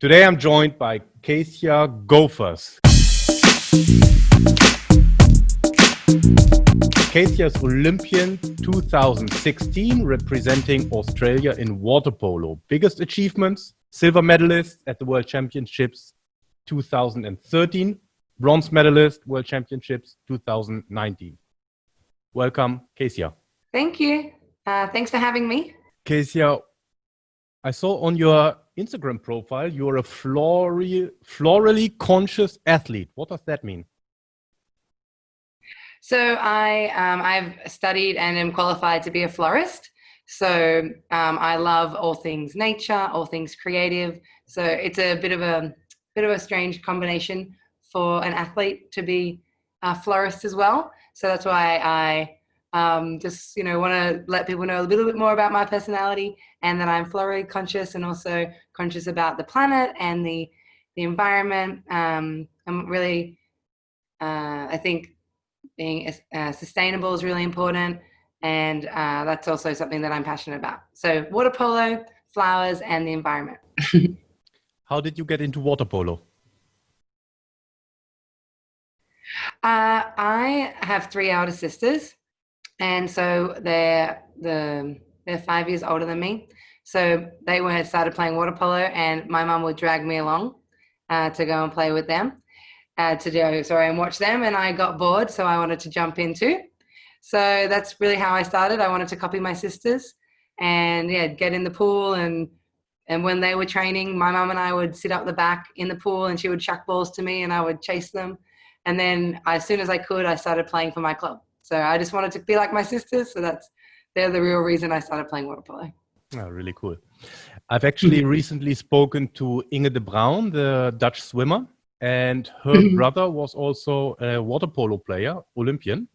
Today I'm joined by Keesja Gofers. Keesja is Olympian 2016, representing Australia in water polo. Biggest achievements: silver medalist at the World Championships 2013, bronze medalist World Championships 2019. Welcome, Keesja. Thank you. Thanks for having me. Keesja, I saw on your Instagram profile you're a florally conscious athlete. What does that mean? So I've studied and am qualified to be a florist. So I love all things nature, all things creative. So it's a bit of a strange combination for an athlete to be a florist as well. So that's why I just want to let people know a little bit more about my personality, and that I'm florally conscious and also conscious about the planet and the environment. I'm really, I think being sustainable is really important, and that's also something that I'm passionate about. So water polo, flowers, and the environment. How did you get into water polo? I have 3 elder sisters, and so they're 5 years older than me. So they had started playing water polo, and my mum would drag me along to go and play with them, and watch them. And I got bored, so I wanted to jump in too. So that's really how I started. I wanted to copy my sisters, and get in the pool. And when they were training, my mum and I would sit up the back in the pool, and she would chuck balls to me, and I would chase them. And then as soon as I could, I started playing for my club. So I just wanted to be like my sisters. So they're the real reason I started playing water polo. Oh, really cool. I've actually recently spoken to Inge de Bruin, the Dutch swimmer, and her brother was also a water polo player, Olympian.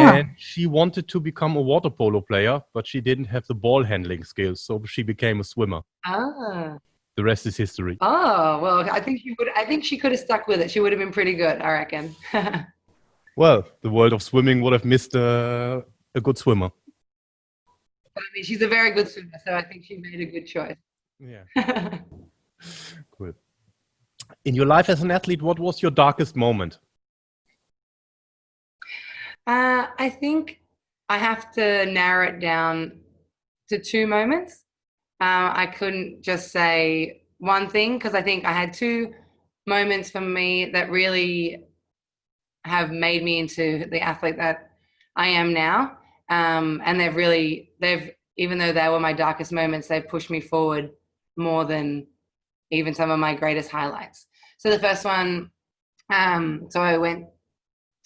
And she wanted to become a water polo player, but she didn't have the ball handling skills. So she became a swimmer. The rest is history. Oh, well, I think she could have stuck with it. She would have been pretty good, I reckon. Well, the world of swimming would have missed a good swimmer. But I mean, she's a very good swimmer, so I think she made a good choice. Yeah. Cool. In your life as an athlete, what was your darkest moment? I think I have to narrow it down to 2 moments. I couldn't just say one thing, because I think I had 2 moments for me that really have made me into the athlete that I am now. And they've even though they were my darkest moments, they've pushed me forward more than even some of my greatest highlights. So the first one, so I went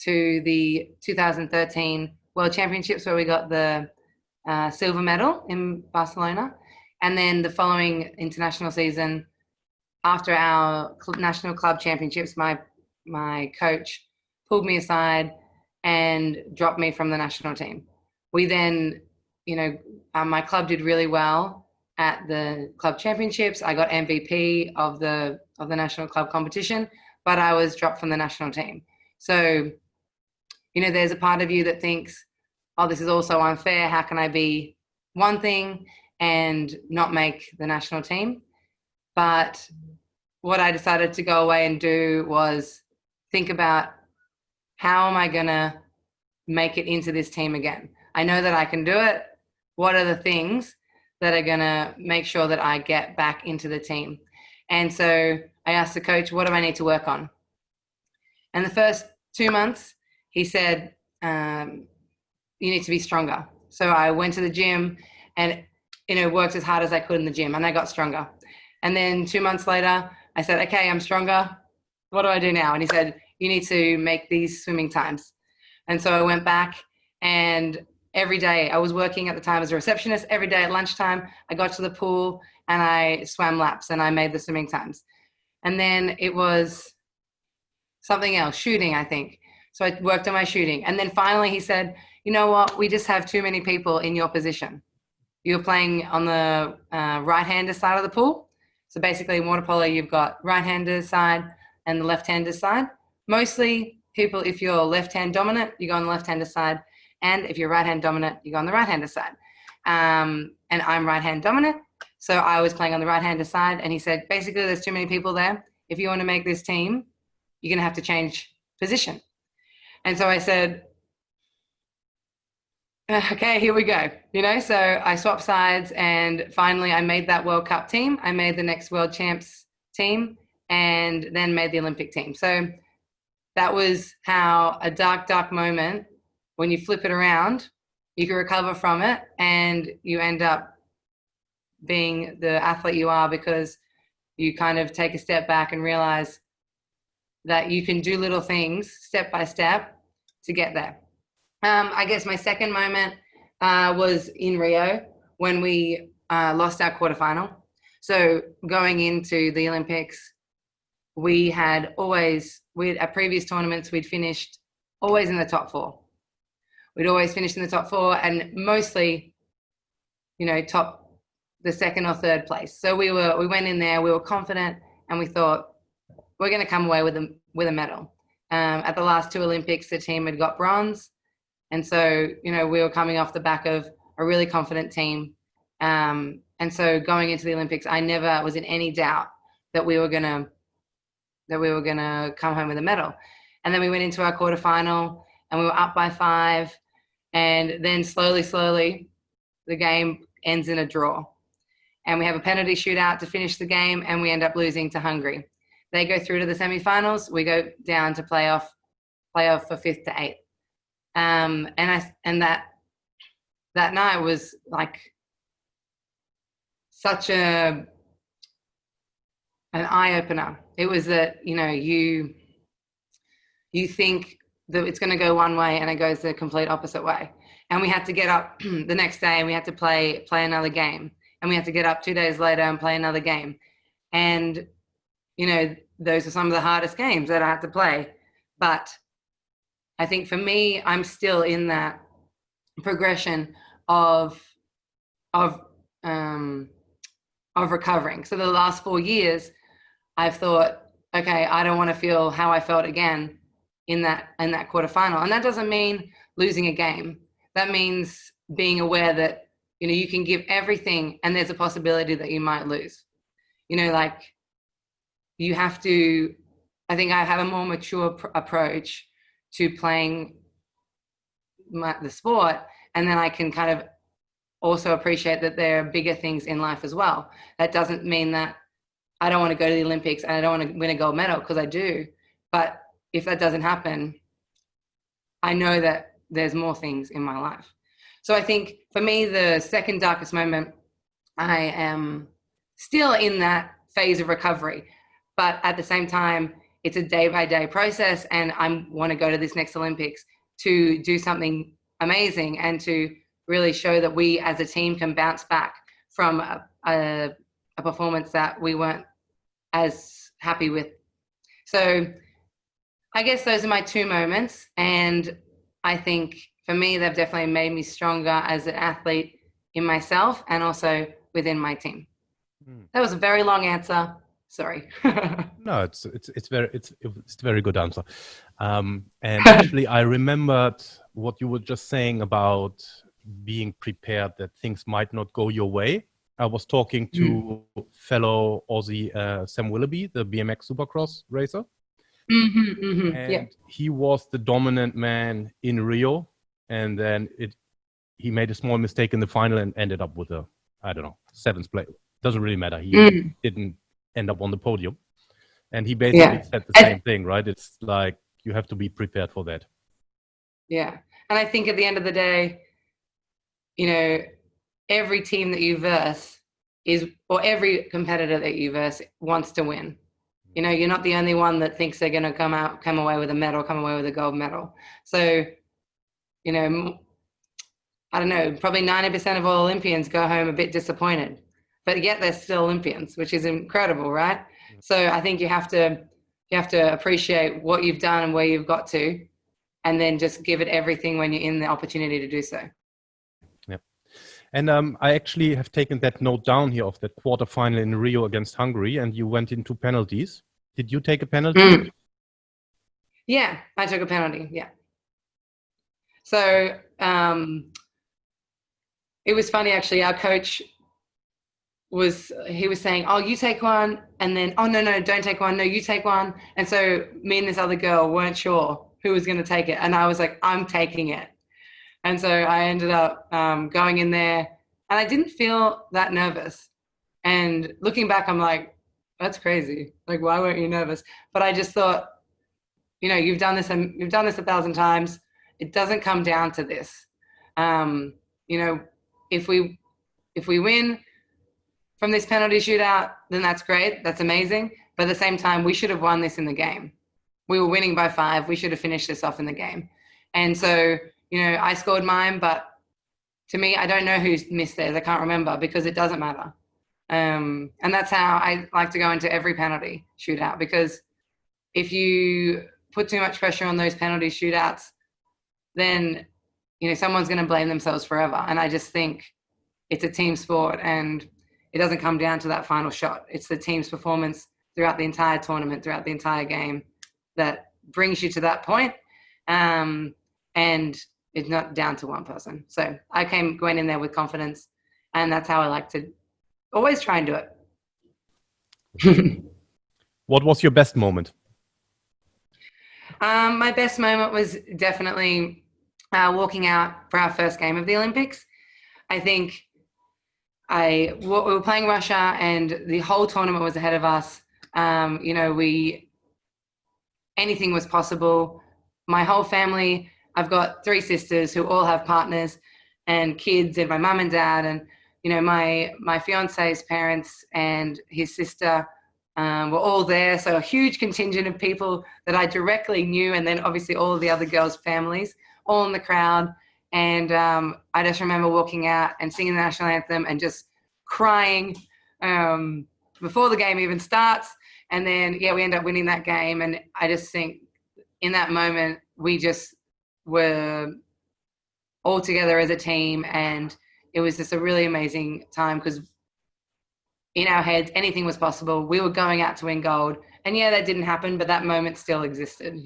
to the 2013 World Championships, where we got the silver medal in Barcelona. And then the following international season, after our national club championships, my coach pulled me aside and dropped me from the national team. We then, my club did really well at the club championships. I got MVP of the national club competition, but I was dropped from the national team. So, there's a part of you that thinks, oh, this is also unfair. How can I be one thing and not make the national team? But what I decided to go away and do was think about, how am I going to make it into this team again? I know that I can do it. What are the things that are going to make sure that I get back into the team? And so I asked the coach, what do I need to work on? And the first 2 months, he said, you need to be stronger. So I went to the gym and, worked as hard as I could in the gym, and I got stronger. And then 2 months later, I said, okay, I'm stronger. What do I do now? And he said, you need to make these swimming times. And so I went back, and every day, I was working at the time as a receptionist. Every day at lunchtime, I got to the pool and I swam laps and I made the swimming times. And then it was something else, shooting, I think. So I worked on my shooting. And then finally he said, you know what? We just have too many people in your position. You're playing on the right-hander side of the pool. So basically in water polo, you've got right-hander side and the left-hander side. Mostly people, if you're left-hand dominant, you go on the left-hander side. And if you're right-hand dominant, you go on the right-hander side. And I'm right-hand dominant. So I was playing on the right-hander side, and he said, basically, there's too many people there. If you want to make this team, you're going to have to change position. And so I said, okay, here we go. So I swapped sides, and finally I made that World Cup team. I made the next World Champs team, and then made the Olympic team. So that was how a dark, dark moment, when you flip it around, you can recover from it, and you end up being the athlete you are, because you kind of take a step back and realize that you can do little things step by step to get there. I guess my second moment was in Rio, when we lost our quarterfinal. So going into the Olympics, at previous tournaments, we'd finished always in the top four. We'd always finished in the top four, and mostly, top the second or third place. So we went in there, we were confident, and we thought we're going to come away with a medal. At the last two Olympics, the team had got bronze. And so, we were coming off the back of a really confident team. And so going into the Olympics, I never was in any doubt that we were gonna come home with a medal. And then we went into our quarterfinal, and we were up by 5. And then slowly, the game ends in a draw. And we have a penalty shootout to finish the game, and we end up losing to Hungary. They go through to the semifinals. We go down to playoff for 5th to 8th. And that night was like such an eye-opener. It was that, you think that it's going to go one way, and it goes the complete opposite way. And we had to get up the next day, and we had to play another game. And we had to get up 2 days later and play another game. And, those are some of the hardest games that I had to play. But I think for me, I'm still in that progression of recovering. So the last 4 years, I've thought, okay, I don't want to feel how I felt again in that quarterfinal. And that doesn't mean losing a game. That means being aware that, you can give everything, and there's a possibility that you might lose. You have to, I think I have a more mature approach to playing the sport, and then I can kind of also appreciate that there are bigger things in life as well. That doesn't mean that I don't want to go to the Olympics and I don't want to win a gold medal, because I do. But if that doesn't happen, I know that there's more things in my life. So I think for me, the second darkest moment, I am still in that phase of recovery. But at the same time, it's a day-by-day process, and I want to go to this next Olympics to do something amazing and to really show that we as a team can bounce back from a performance that we weren't as happy with. So I guess those are my two moments, and I think for me, they've definitely made me stronger as an athlete in myself and also within my team. That was a very long answer. Sorry. No, it's a very good answer. And actually, I remembered what you were just saying about being prepared that things might not go your way. I was talking to fellow Aussie Sam Willoughby, the BMX Supercross racer. And he was the dominant man in Rio. And then he made a small mistake in the final and ended up with 7th place. Doesn't really matter. He didn't end up on the podium. And he basically said the same thing, right? It's like you have to be prepared for that. Yeah. And I think at the end of the day, every team that you verse or every competitor that you verse wants to win. You're not the only one that thinks they're going to come away with a medal, come away with a gold medal. So, I don't know, probably 90% of all Olympians go home a bit disappointed, but yet they're still Olympians, which is incredible, right? So I think you have to appreciate what you've done and where you've got to, and then just give it everything when you're in the opportunity to do so. Yep. And I actually have taken that note down here of that quarterfinal in Rio against Hungary, and you went into penalties. Did you take a penalty? Yeah, I took a penalty. Yeah. So it was funny, actually. Our coach he was saying, oh, you take one, and then, oh, no, don't take one. No, you take one. And so me and this other girl weren't sure who was going to take it. And I was like, I'm taking it. And so I ended up going in there, and I didn't feel that nervous. And looking back, I'm like, that's crazy. Like, why weren't you nervous? But I just thought, you've done this 1,000 times. It doesn't come down to this. If we win from this penalty shootout, then that's great. That's amazing. But at the same time, we should have won this in the game. We were winning by 5. We should have finished this off in the game. And so, I scored mine, but to me, I don't know who's missed theirs. I can't remember because it doesn't matter. And that's how I like to go into every penalty shootout, because if you put too much pressure on those penalty shootouts, then, someone's going to blame themselves forever. And I just think it's a team sport, and it doesn't come down to that final shot. It's the team's performance throughout the entire tournament, throughout the entire game, that brings you to that point. And it's not down to one person. So I went in there with confidence, and that's how I like to always try and do it. What was your best moment? My best moment was definitely walking out for our first game of the Olympics. I think we were playing Russia, and the whole tournament was ahead of us. Anything was possible. My whole family, I've got 3 sisters who all have partners and kids, and my mum and dad, and my fiance's parents and his sister were all there. So a huge contingent of people that I directly knew, and then obviously all of the other girls' families, all in the crowd. And I just remember walking out and singing the national anthem and just crying before the game even starts. And then, we end up winning that game. And I just think in that moment, we just were all together as a team. And it was just a really amazing time, because in our heads, anything was possible. We were going out to win gold. And that didn't happen, but that moment still existed,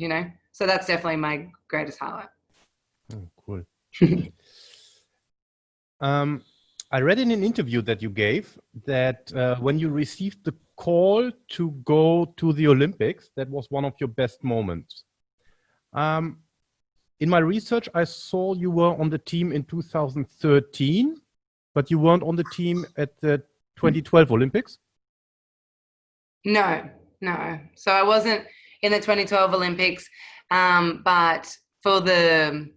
So that's definitely my greatest highlight. Oh, cool. I read in an interview that you gave that when you received the call to go to the Olympics, that was one of your best moments. In my research, I saw you were on the team in 2013, but you weren't on the team at the 2012 Olympics? No. So I wasn't in the 2012 Olympics, but for the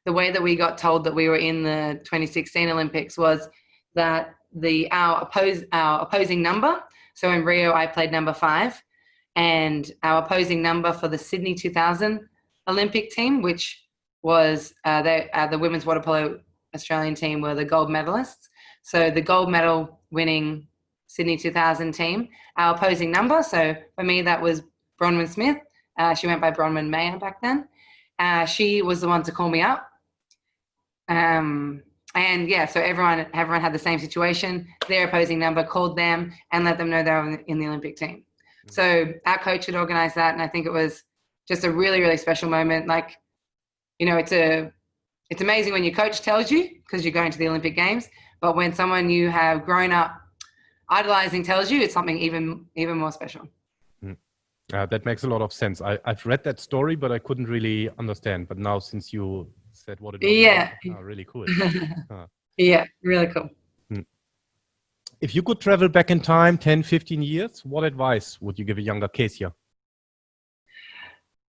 way that we got told that we were in the 2016 Olympics was that our opposing number. So in Rio, I played number 5, and our opposing number for the Sydney 2000 Olympic team, which was the women's water polo Australian team, were the gold medalists. So the gold medal winning Sydney 2000 team, our opposing number. So for me, that was Bronwyn Smith. She went by Bronwyn Mayer back then. She was the one to call me up. So everyone had the same situation. Their opposing number called them and let them know they were in the Olympic team. Mm-hmm. So our coach had organized that, and I think it was just a really, really special moment. Like, it's amazing when your coach tells you, because you're going to the Olympic Games, but when someone you have grown up idolizing tells you, it's something even more special. That makes a lot of sense. I've read that story, but I couldn't really understand. But now, since you said what it was, really cool. Yeah, really cool. If you could travel back in time 10, 15 years, what advice would you give a younger Keesja?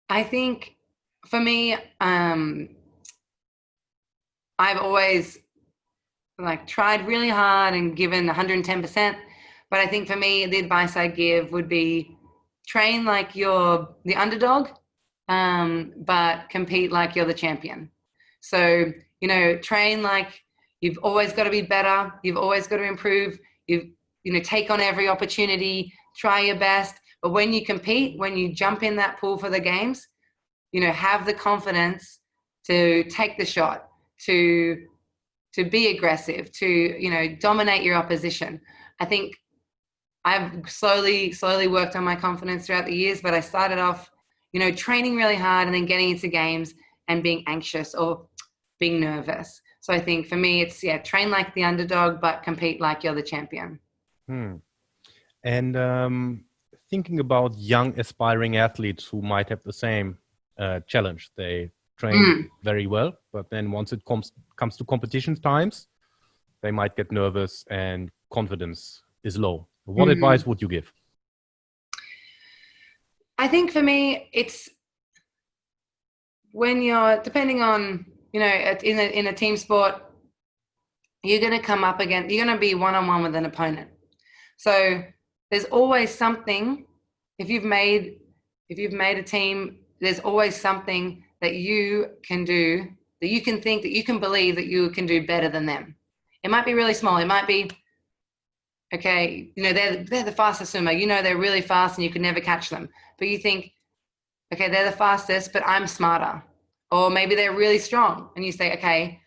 I think for me, I've always tried really hard and given 110%. But I think for me, the advice I give would be train like you're the underdog, but compete like you're the champion. So, train like you've always got to be better. You've always got to improve. Take on every opportunity, try your best. But when you compete, when you jump in that pool for the games, have the confidence to take the shot, to be aggressive, to, dominate your opposition. I think I've slowly worked on my confidence throughout the years, but I started off, training really hard and then getting into games and being anxious or being nervous. So I think for me, it's, train like the underdog, but compete like you're the champion. Hmm. And thinking about young aspiring athletes who might have the same challenge, they train very well, but then once it comes to competition times, they might get nervous and confidence is low. What advice would you give? I think for me, it's when you're, depending on, in a team sport, you're going to come up against, you're going to be one-on-one with an opponent. So there's always something, if you've made a team, there's always something that you can do, that you can think, that you can believe that you can do better than them. It might be really small. It might be, okay, they're the fastest swimmer. They're really fast and you can never catch them. But you think, okay, they're the fastest, but I'm smarter. Or maybe they're really strong. And you say, okay,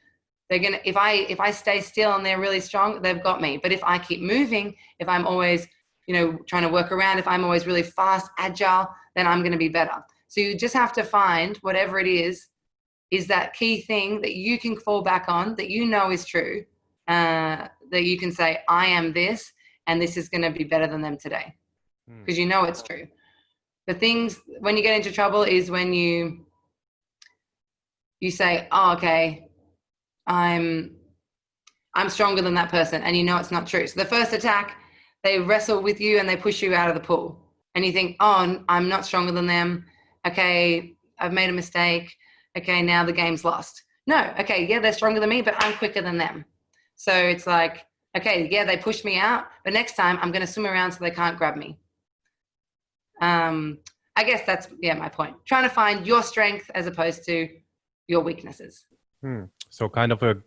they're gonna, if I stay still and they're really strong, they've got me. But if I keep moving, if I'm always, trying to work around, if I'm always really fast, agile, then I'm gonna be better. So you just have to find whatever it is that key thing that you can fall back on, that is true, that you can say, I am this, and this is gonna be better than them today. Because it's true. The things, when you get into trouble, is when you say, oh, okay, I'm stronger than that person, and it's not true. So the first attack, they wrestle with you and they push you out of the pool, and you think, oh, I'm not stronger than them. Okay, I've made a mistake. Okay, now the game's lost. No, okay, yeah, they're stronger than me, but I'm quicker than them. So it's like, okay, yeah, they pushed me out, but next time I'm going to swim around so they can't grab me. I guess that's, my point. Trying to find your strength as opposed to your weaknesses. So kind of a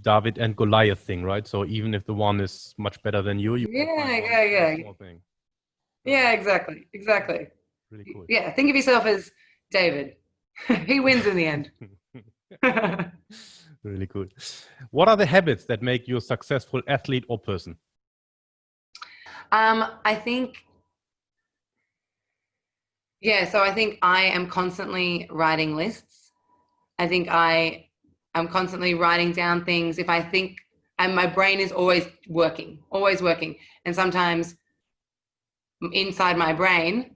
David and Goliath thing, right? So even if the one is much better than you, yeah. Thing. Yeah, exactly. Really cool. Yeah, think of yourself as David. He wins in the end. Really cool. What are the habits that make you a successful athlete or person? I think I am constantly writing lists. I think I'm constantly writing down things. If I think, and my brain is always working. And sometimes inside my brain,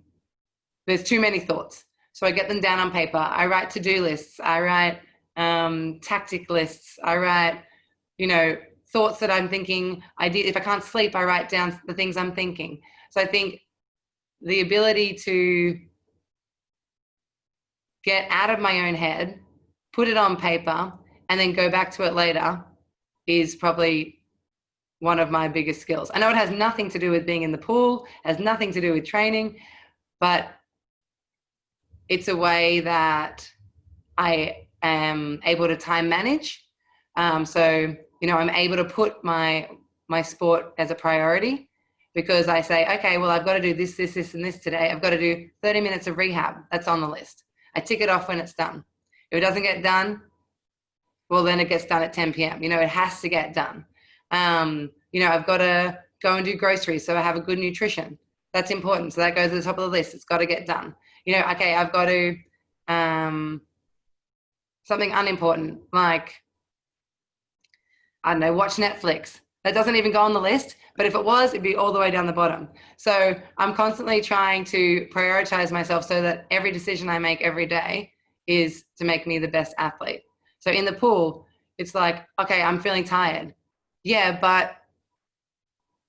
there's too many thoughts. So I get them down on paper. I write to-do lists. I write tactic lists. I write, thoughts that I'm thinking. If I can't sleep, I write down the things I'm thinking. So I think the ability to get out of my own head, put it on paper, and then go back to it later is probably one of my biggest skills. I know it has nothing to do with being in the pool, has nothing to do with training, but it's a way that I am able to time manage. So, I'm able to put my sport as a priority, because I say, okay, well, I've got to do this, and this today. I've got to do 30 minutes of rehab. That's on the list. I tick it off when it's done. If it doesn't get done, well, then it gets done at 10 p.m. It has to get done. I've got to go and do groceries so I have a good nutrition. That's important. So that goes to the top of the list. It's got to get done. Okay, I've got to, something unimportant, like, I don't know, watch Netflix. That doesn't even go on the list, but if it was, it'd be all the way down the bottom. So I'm constantly trying to prioritize myself so that every decision I make every day is to make me the best athlete. So in the pool, it's like, okay, I'm feeling tired. Yeah, but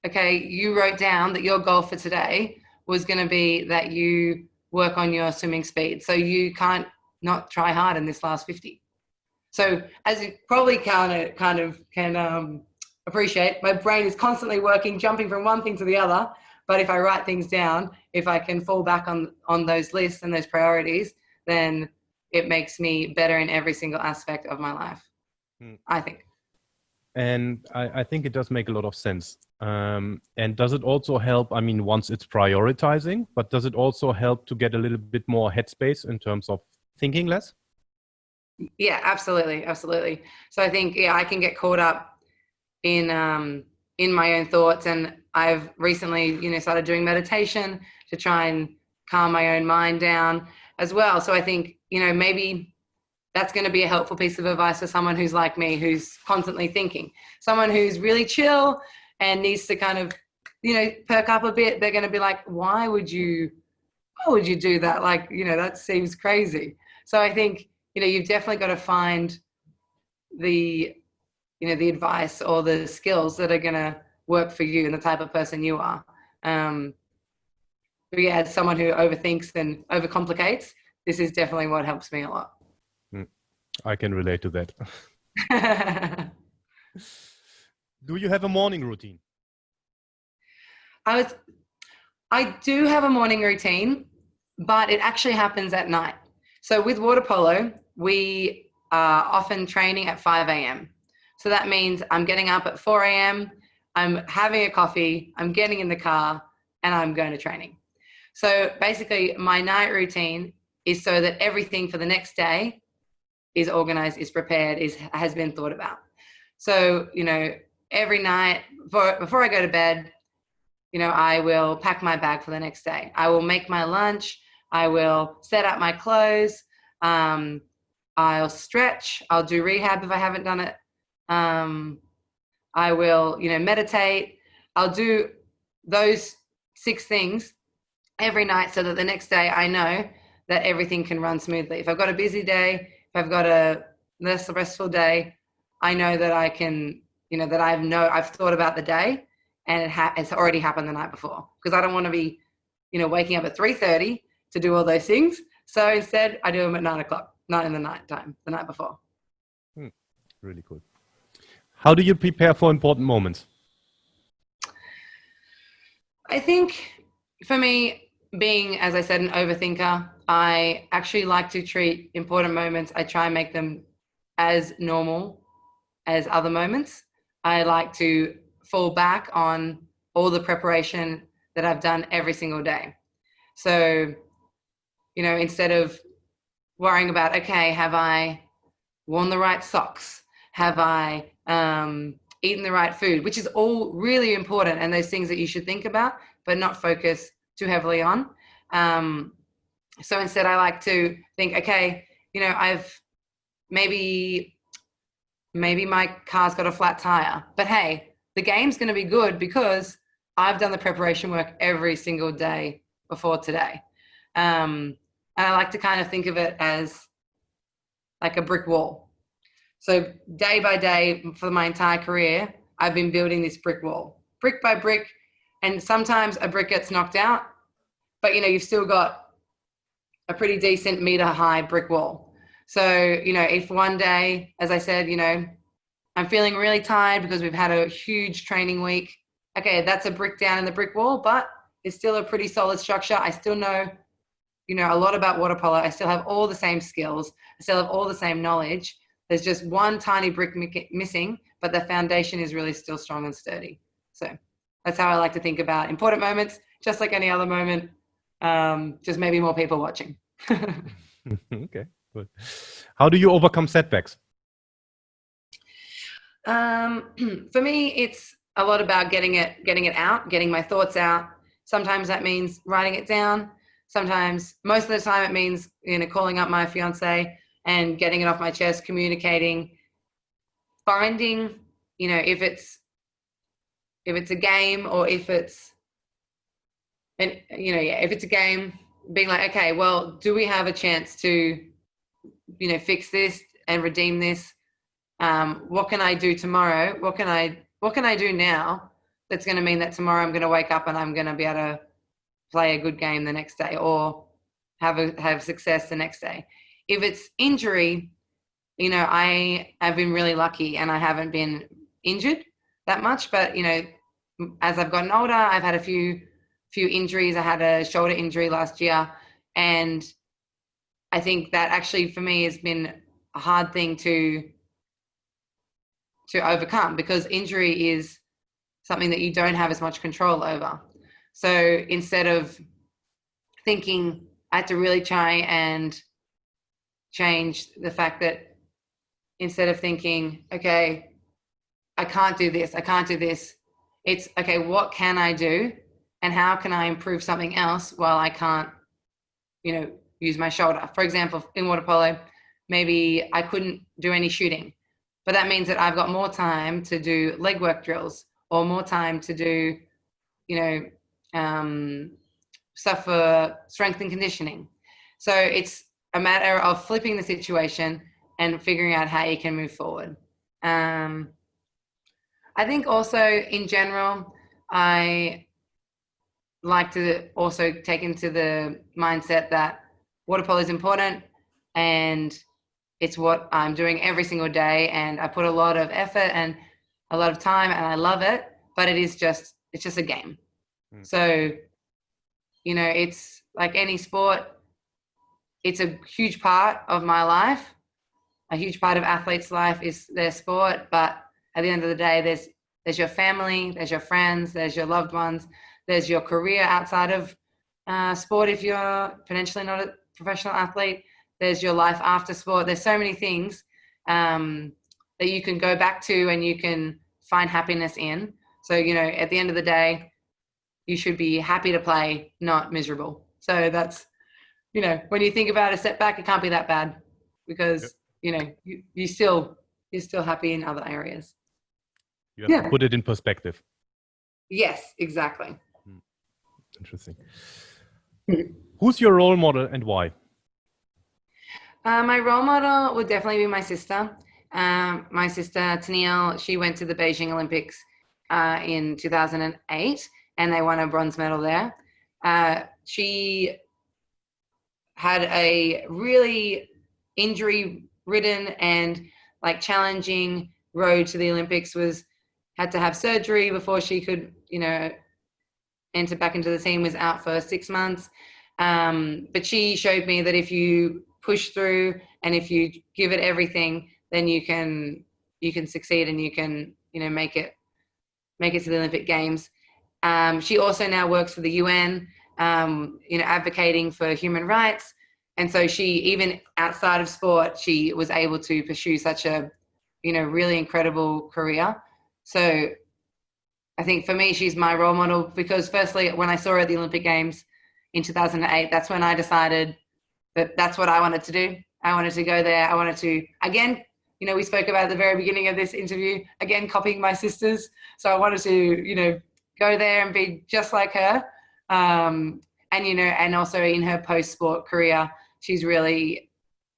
okay, you wrote down that your goal for today was going to be that you work on your swimming speed. So you can't not try hard in this last 50. So as you probably can appreciate, my brain is constantly working, jumping from one thing to the other. But if I write things down, if I can fall back on those lists and those priorities, then it makes me better in every single aspect of my life, I think. And I think it does make a lot of sense. And does it also help, once it's prioritizing, but does it also help to get a little bit more headspace in terms of thinking less? Yeah, absolutely. So I think, I can get caught up in my own thoughts, and I've recently, started doing meditation to try and calm my own mind down as well. So I think, maybe that's going to be a helpful piece of advice for someone who's like me, who's constantly thinking. Someone who's really chill and needs to kind of perk up a bit, they're going to be like, why would you do that? Like, that seems crazy. So I think, you've definitely got to find the advice or the skills that are going to work for you and the type of person you are. But yeah, as someone who overthinks and overcomplicates, this is definitely what helps me a lot. I can relate to that. Do you have a morning routine? I do have a morning routine, but it actually happens at night. So with water polo, we are often training at 5 a.m. So that means I'm getting up at 4 a.m., I'm having a coffee, I'm getting in the car, and I'm going to training. So basically, my night routine is so that everything for the next day is organized, is prepared, has been thought about. So, every night before I go to bed, I will pack my bag for the next day. I will make my lunch. I will set up my clothes. I'll stretch. I'll do rehab if I haven't done it. I will, meditate. I'll do those 6 things every night so that the next day I know that everything can run smoothly. If I've got a busy day, if I've got a less restful day, I know that I can, that I've thought about the day and it's already happened the night before, because I don't want to be, waking up at 3:30 to do all those things. So instead I do them at 9 o'clock, not in the night time, the night before. Really cool. How do you prepare for important moments? I think for me, being, as I said, an overthinker, I actually like to treat important moments. I try and make them as normal as other moments. I like to fall back on all the preparation that I've done every single day. So, instead of worrying about, okay, have I worn the right socks? Have I eaten the right food? Which is all really important, and those things that you should think about, but not focus too heavily on. So instead I like to think, okay, I've maybe my car's got a flat tire, but hey, the game's going to be good because I've done the preparation work every single day before today. And I like to kind of think of it as like a brick wall. So day by day for my entire career, I've been building this brick wall, brick by brick. And sometimes a brick gets knocked out, but you've still got a pretty decent meter high brick wall. So, if one day, as I said, I'm feeling really tired because we've had a huge training week. Okay, that's a brick down in the brick wall, but it's still a pretty solid structure. I still know, a lot about water polo. I still have all the same skills. I still have all the same knowledge. There's just one tiny brick missing, but the foundation is really still strong and sturdy. So that's how I like to think about important moments, just like any other moment, just maybe more people watching. Okay, good. How do you overcome setbacks? For me, it's a lot about getting it out, getting my thoughts out. Sometimes that means writing it down. Sometimes, most of the time, it means calling up my fiance and getting it off my chest, communicating, finding if it's a game or if it's if it's a game, being like, okay, well, do we have a chance to fix this and redeem this? What can I do tomorrow? What can I do now that's going to mean that tomorrow I'm going to wake up and I'm going to be able to play a good game the next day or have success the next day? If it's injury, I have been really lucky and I haven't been injured that much, but as I've gotten older, I've had a few injuries. I had a shoulder injury last year, and I think that actually for me has been a hard thing to overcome, because injury is something that you don't have as much control over. So instead of thinking, I had to really try and change the fact that instead of thinking, okay, I can't do this, it's, okay, what can I do and how can I improve something else while I can't, use my shoulder? For example, in water polo, maybe I couldn't do any shooting, but that means that I've got more time to do leg work drills or more time to do, suffer strength and conditioning. So it's a matter of flipping the situation and figuring out how you can move forward. I think also in general, I like to also take into the mindset that water polo is important and it's what I'm doing every single day, and I put a lot of effort and a lot of time and I love it, but it's just a game. So, it's like any sport, it's a huge part of my life. A huge part of athletes' life is their sport, but at the end of the day, there's your family, there's your friends, there's your loved ones, there's your career outside of sport if you're potentially not a professional athlete. There's your life after sport. There's so many things that you can go back to and you can find happiness in. So, at the end of the day, you should be happy to play, not miserable. So that's, when you think about a setback, it can't be that bad because, you're still happy in other areas. You have to put it in perspective. Yes, exactly. Interesting. Who's your role model and why? My role model would definitely be my sister. My sister, Tennille, she went to the Beijing Olympics in 2008 and they won a bronze medal there. She had a really injury-ridden and challenging road to the Olympics. Had to have surgery before she could, enter back into the team, was out for 6 months. But she showed me that if you push through and if you give it everything, then you can succeed and you can, make it to the Olympic Games. She also now works for the UN, advocating for human rights. And so she, even outside of sport, she was able to pursue such a, really incredible career. So I think for me, she's my role model because firstly, when I saw her at the Olympic Games in 2008, that's when I decided that that's what I wanted to do. I wanted to go there. I wanted to, again, we spoke about at the very beginning of this interview, again, copying my sisters. So I wanted to, go there and be just like her. And also in her post-sport career, she's really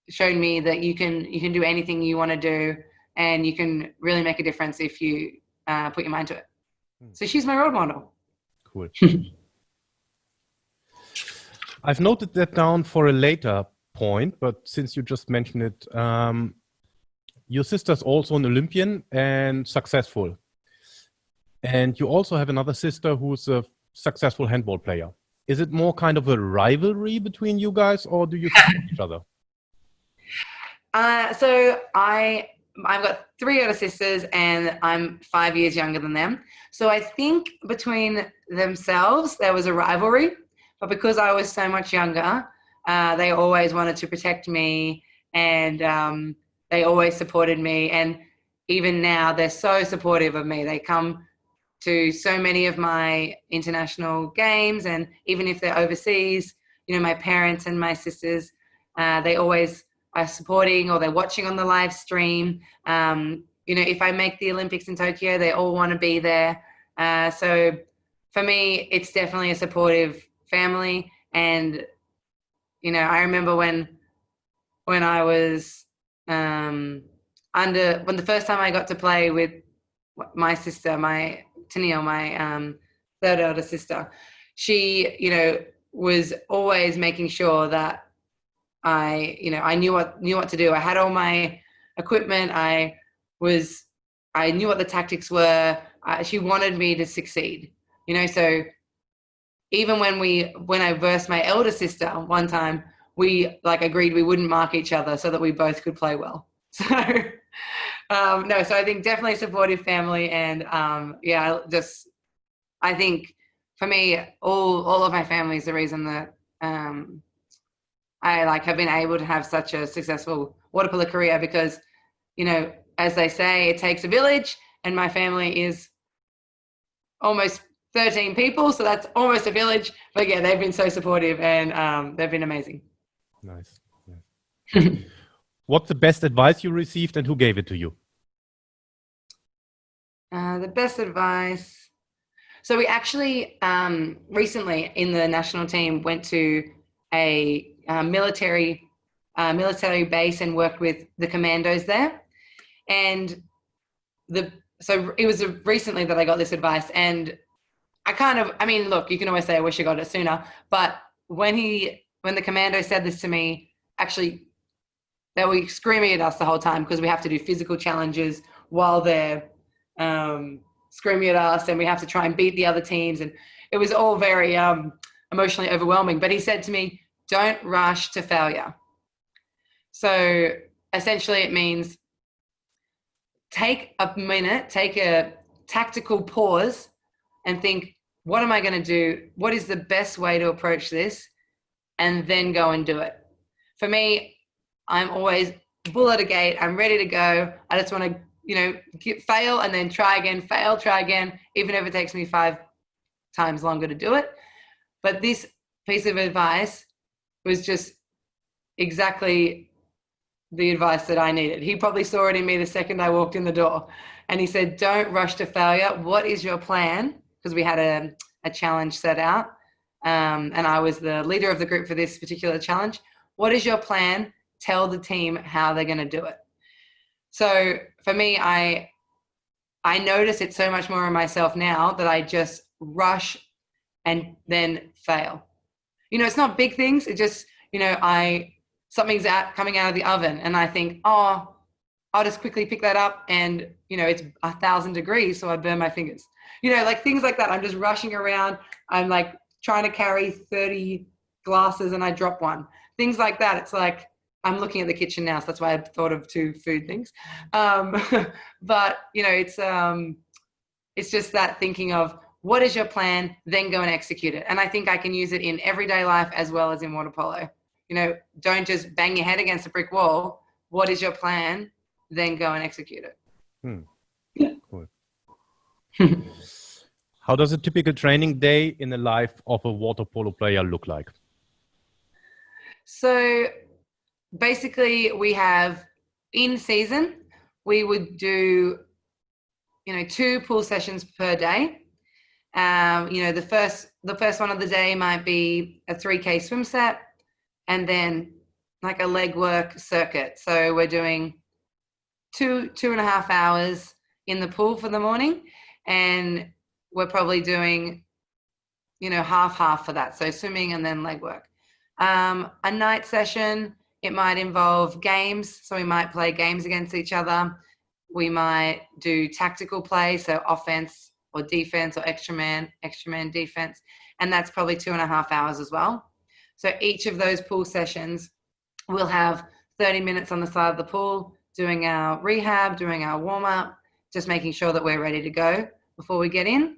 shown me that you can do anything you want to do and you can really make a difference if you put your mind to it. So she's my role model. Cool. I've noted that down for a later point, but since you just mentioned it, your sister's also an Olympian and successful. And you also have another sister who's a successful handball player. Is it more kind of a rivalry between you guys or do you support each other? So I've got 3 other sisters and I'm 5 years younger than them. So I think between themselves, there was a rivalry, but because I was so much younger, they always wanted to protect me and they always supported me. And even now they're so supportive of me. They come to so many of my international games, and even if they're overseas, my parents and my sisters, they always are supporting or they're watching on the live stream. If I make the Olympics in Tokyo, they all want to be there. So for me, it's definitely a supportive family. And, I remember when I was when the first time I got to play with my sister, my Tennille, my third elder sister, she, was always making sure that I knew what to do. I had all my equipment. I knew what the tactics were. She wanted me to succeed, so even when I versed my elder sister one time, we agreed we wouldn't mark each other so that we both could play well. So so I think definitely supportive family. And I think for me, all of my family is the reason that I have been able to have such a successful water polo career because, as they say, it takes a village, and my family is almost 13 people, so that's almost a village. But yeah, they've been so supportive and they've been amazing. Nice. What's the best advice you received and who gave it to you? The best advice. So we actually recently in the national team went to a military base and worked with the commandos there. And so it was recently that I got this advice, and I mean, look, you can always say I wish I got it sooner, but when the commando said this to me, actually they were screaming at us the whole time because we have to do physical challenges while they're screaming at us, and we have to try and beat the other teams, and it was all very emotionally overwhelming. But he said to me, don't rush to failure. So essentially it means take a minute, take a tactical pause and think, what am I going to do? What is the best way to approach this? And then go and do it. For me, I'm always bull at a gate. I'm ready to go. I just want to, fail and then try again, fail, try again, even if it takes me 5 times longer to do it. But this piece of advice was just exactly the advice that I needed. He probably saw it in me the second I walked in the door. And he said, don't rush to failure. What is your plan? Because we had a challenge set out. And I was the leader of the group for this particular challenge. What is your plan? Tell the team how they're going to do it. So for me, I notice it so much more in myself now that I just rush and then fail. It's not big things. It just, something's coming out of the oven and I think, oh, I'll just quickly pick that up and, it's 1,000 degrees, so I burn my fingers. Like things like that. I'm just rushing around. I'm like trying to carry 30 glasses and I drop one. Things like that. It's like, I'm looking at the kitchen now, so that's why I thought of 2 food things. But, it's just that thinking of what is your plan, then go and execute it. And I think I can use it in everyday life as well as in water polo. Don't just bang your head against a brick wall. What is your plan? Then go and execute it. Cool. How does a typical training day in the life of a water polo player look like? So basically we have in season, we would do, 2 pool sessions per day. The first one of the day might be a 3K swim set and then like a leg work circuit. So we're doing 2.5 hours in the pool for the morning, and we're probably doing, half for that. So swimming and then leg work. A night session, it might involve games. So we might play games against each other. We might do tactical play, so offense or defense or extra man defense. And that's probably 2.5 hours as well. So each of those pool sessions, we'll have 30 minutes on the side of the pool doing our rehab, doing our warm up, just making sure that we're ready to go before we get in.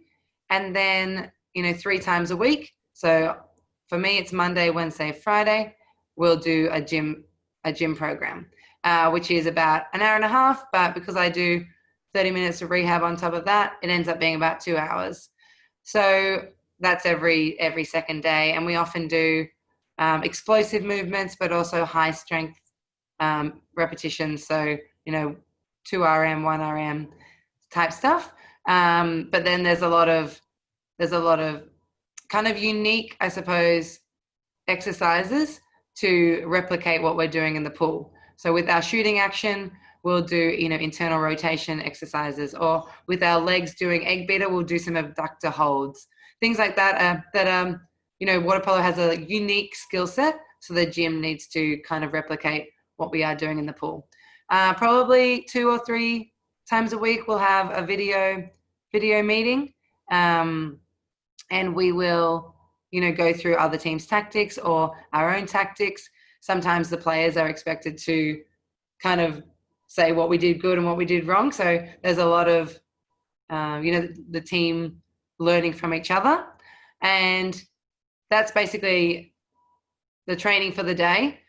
And then, 3 times a week. So for me, it's Monday, Wednesday, Friday. We'll do a gym program, which is about an hour and a half. But because I do 30 minutes of rehab on top of that, it ends up being about 2 hours. So that's every second day. And we often do explosive movements, but also high strength repetitions. So, 2 RM, 1 RM type stuff. But then there's a lot of kind of unique, I suppose, exercises to replicate what we're doing in the pool. So with our shooting action, we'll do, internal rotation exercises, or with our legs doing egg beater, we'll do some abductor holds, things like that, water polo has a unique skill set. So the gym needs to kind of replicate what we are doing in the pool. Probably 2 or 3 times a week, we'll have a video meeting. And we will, go through other teams' tactics or our own tactics. Sometimes the players are expected to kind of say what we did good and what we did wrong. So there's a lot of, the team learning from each other. And that's basically the training for the day,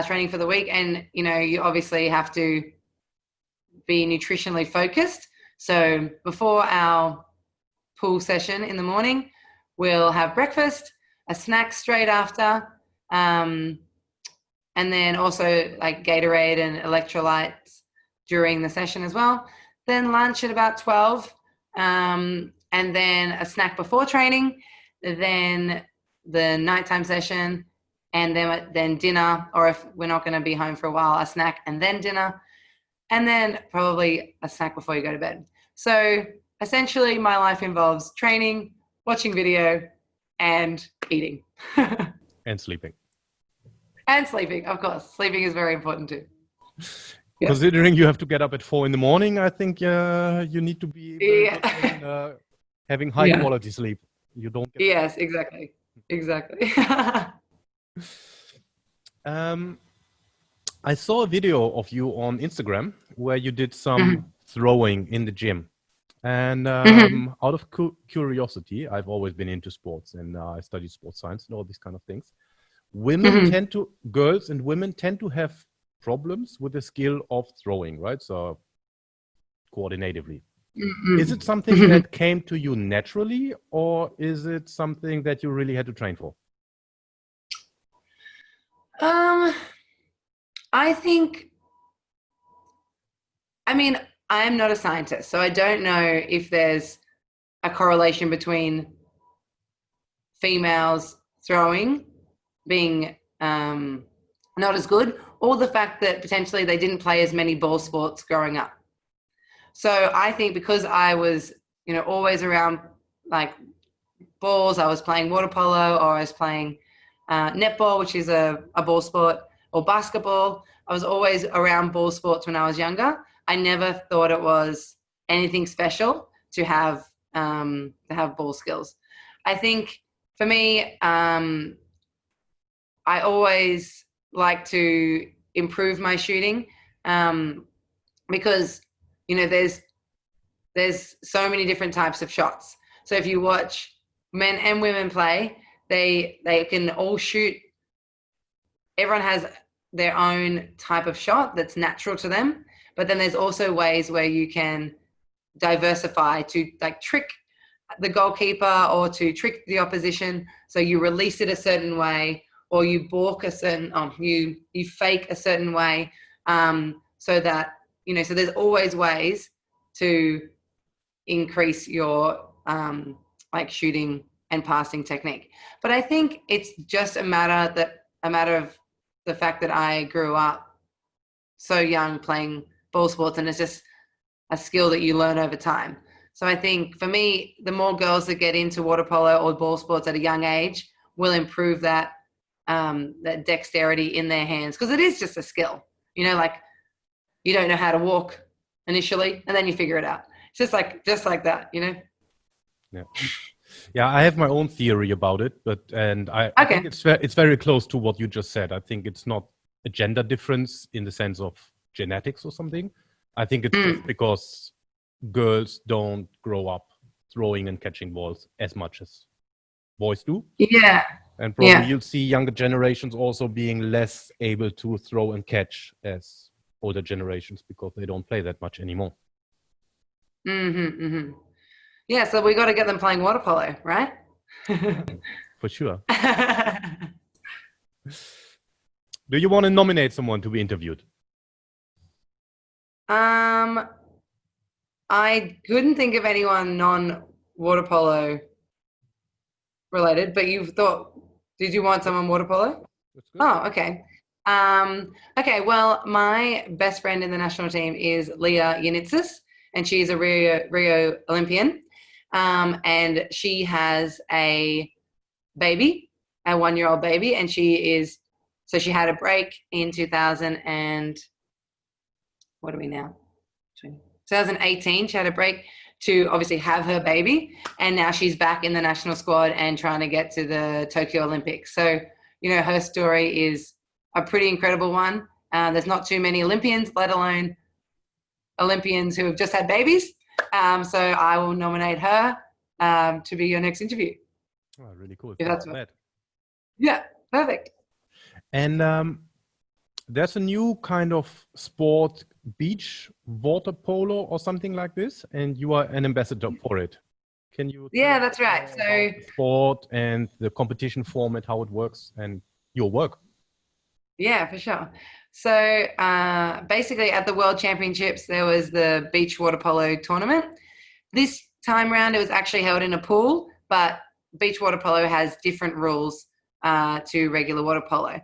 training for the week. And, you obviously have to be nutritionally focused. So before our pool session in the morning, we'll have breakfast, a snack straight after, and then also like Gatorade and electrolytes during the session as well. Then lunch at about 12, and and then a snack before training, then the nighttime session, and then dinner, or if we're not going to be home for a while, a snack and then dinner, and then probably a snack before you go to bed. So essentially my life involves training, watching video, and eating. And sleeping. And sleeping, of course. Sleeping is very important too. Yeah. Considering you have to get up at 4 a.m, I think you need to be very good in, having high quality sleep. You don't get Yes, exactly. I saw a video of you on Instagram where you did some throwing in the gym. And out of curiosity, I've always been into sports, and I studied sports science and all these kind of things. Girls and women tend to have problems with the skill of throwing, right? So coordinatively. Is it something that came to you naturally, or is it something that you really had to train for? I am not a scientist, so I don't know if there's a correlation between females throwing being not as good, or the fact that potentially they didn't play as many ball sports growing up. So I think because I was, always around like balls, I was playing water polo, or I was playing netball, which is a ball sport, or basketball. I was always around ball sports when I was younger. I never thought it was anything special to have ball skills. I think for me, I always like to improve my shooting because there's so many different types of shots. So if you watch men and women play, they can all shoot. Everyone has their own type of shot that's natural to them, but then there's also ways where you can diversify to like trick the goalkeeper or to trick the opposition. So you release it a certain way, or you balk a certain, you fake a certain way, so that, so there's always ways to increase your like shooting and passing technique. But I think it's just a matter of the fact that I grew up so young playing ball sports, and it's just a skill that you learn over time. So I think for me, the more girls that get into water polo or ball sports at a young age will improve that dexterity in their hands, because it is just a skill. Like you don't know how to walk initially, and then you figure it out. It's just like that, Yeah, I have my own theory about it, I think it's very close to what you just said. I think it's not a gender difference in the sense of genetics or something. I think it's just because girls don't grow up throwing and catching balls as much as boys do. Yeah. And probably you'll see younger generations also being less able to throw and catch as older generations, because they don't play that much anymore. Yeah, so we got to get them playing water polo, right? For sure. Do you want to nominate someone to be interviewed? I couldn't think of anyone non-water polo related, but did you want someone water polo? That's good. Oh, okay. Okay, well, my best friend in the national team is Leah Yanitsis, and she's a Rio Olympian. And she has a baby, a 1-year-old baby, and she had a break in 2018. She had a break to obviously have her baby, and now she's back in the national squad and trying to get to the Tokyo Olympics. So, her story is a pretty incredible one. There's not too many Olympians, let alone Olympians who have just had babies. So I will nominate her to be your next interview. Oh, really cool. If that's what. Yeah, perfect. And there's a new kind of sport, beach water polo or something like this, and you are an ambassador for it. Can you? Yeah, that's right. So the sport and the competition format, how it works, and your work. Yeah, for sure. So basically at the World Championships, there was the beach water polo tournament. This time round, it was actually held in a pool, but beach water polo has different rules to regular water polo.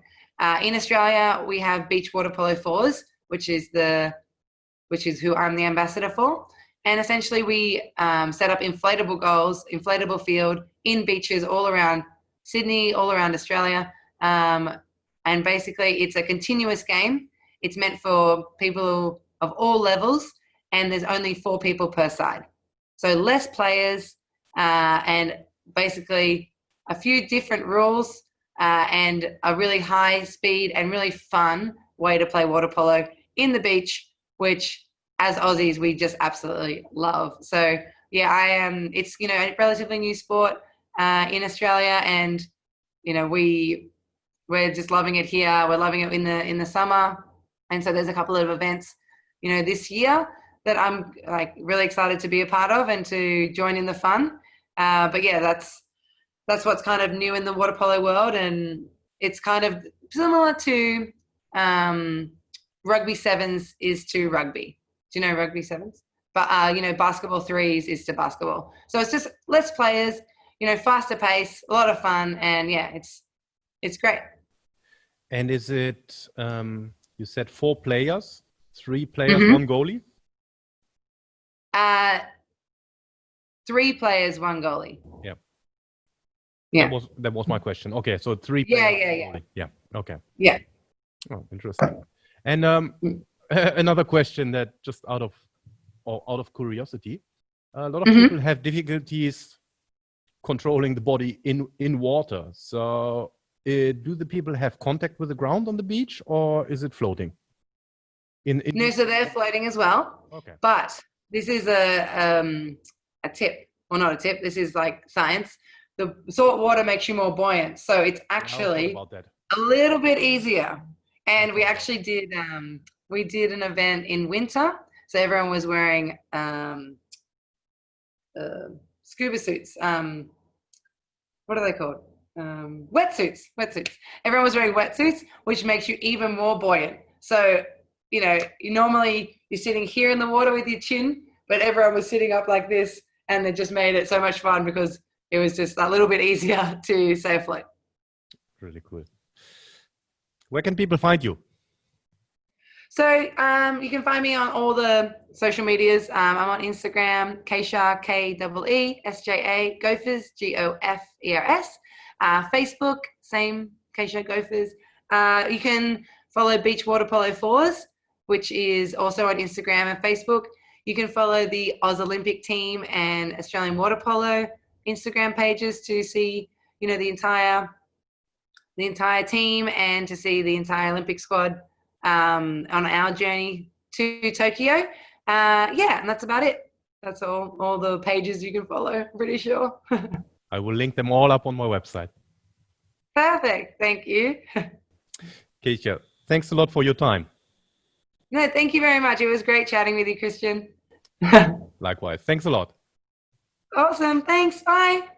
In Australia, we have beach water polo fours, which is who I'm the ambassador for. And essentially we set up inflatable goals, inflatable field in beaches all around Sydney, all around Australia. And basically it's a continuous game. It's meant for people of all levels, and there's only 4 people per side. So less players and basically a few different rules and a really high speed and really fun way to play water polo in the beach, which as Aussies, we just absolutely love. So yeah, it's, a relatively new sport in Australia, and, we're just loving it here. We're loving it in the summer. And so there's a couple of events, this year that I'm really excited to be a part of and to join in the fun. But yeah, that's what's kind of new in the water polo world, and it's kind of similar to rugby sevens is to rugby. Do you know rugby sevens? But basketball threes is to basketball. So it's just less players, faster pace, a lot of fun, and yeah, it's great. And is it you said 4 players, 3 players, 1 goalie? 3 players, 1 goalie. Yeah. Yeah. That was my question. Okay, so 3 players. Yeah. Yeah. Okay. Yeah. Oh, interesting. And another question that just out of curiosity, a lot of people have difficulties controlling the body in water. So do the people have contact with the ground on the beach, or is it floating? No, so they're floating as well. Okay. But this is a tip, or not a tip. This is like science. The salt water makes you more buoyant, so it's actually a little bit easier. And we actually did an event in winter, so everyone was wearing scuba suits. What are they called? Wetsuits. Everyone was wearing wetsuits, which makes you even more buoyant. So, you're sitting here in the water with your chin, but everyone was sitting up like this, and it just made it so much fun because it was just a little bit easier to stay afloat. Really cool. Where can people find you? So you can find me on all the social medias. I'm on Instagram, Keesja, Keesja, Gofers, Gofers. Facebook, same, Keesja Gofers. You can follow Beach Water Polo Fours, which is also on Instagram and Facebook. You can follow the Oz Olympic team and Australian Water Polo Instagram pages to see, the entire team and to see the entire Olympic squad on our journey to Tokyo. And that's about it. That's all the pages you can follow, I'm pretty sure. I will link them all up on my website. Perfect. Thank you. Keesja, thanks a lot for your time. No, thank you very much. It was great chatting with you, Christian. Likewise. Thanks a lot. Awesome. Thanks. Bye.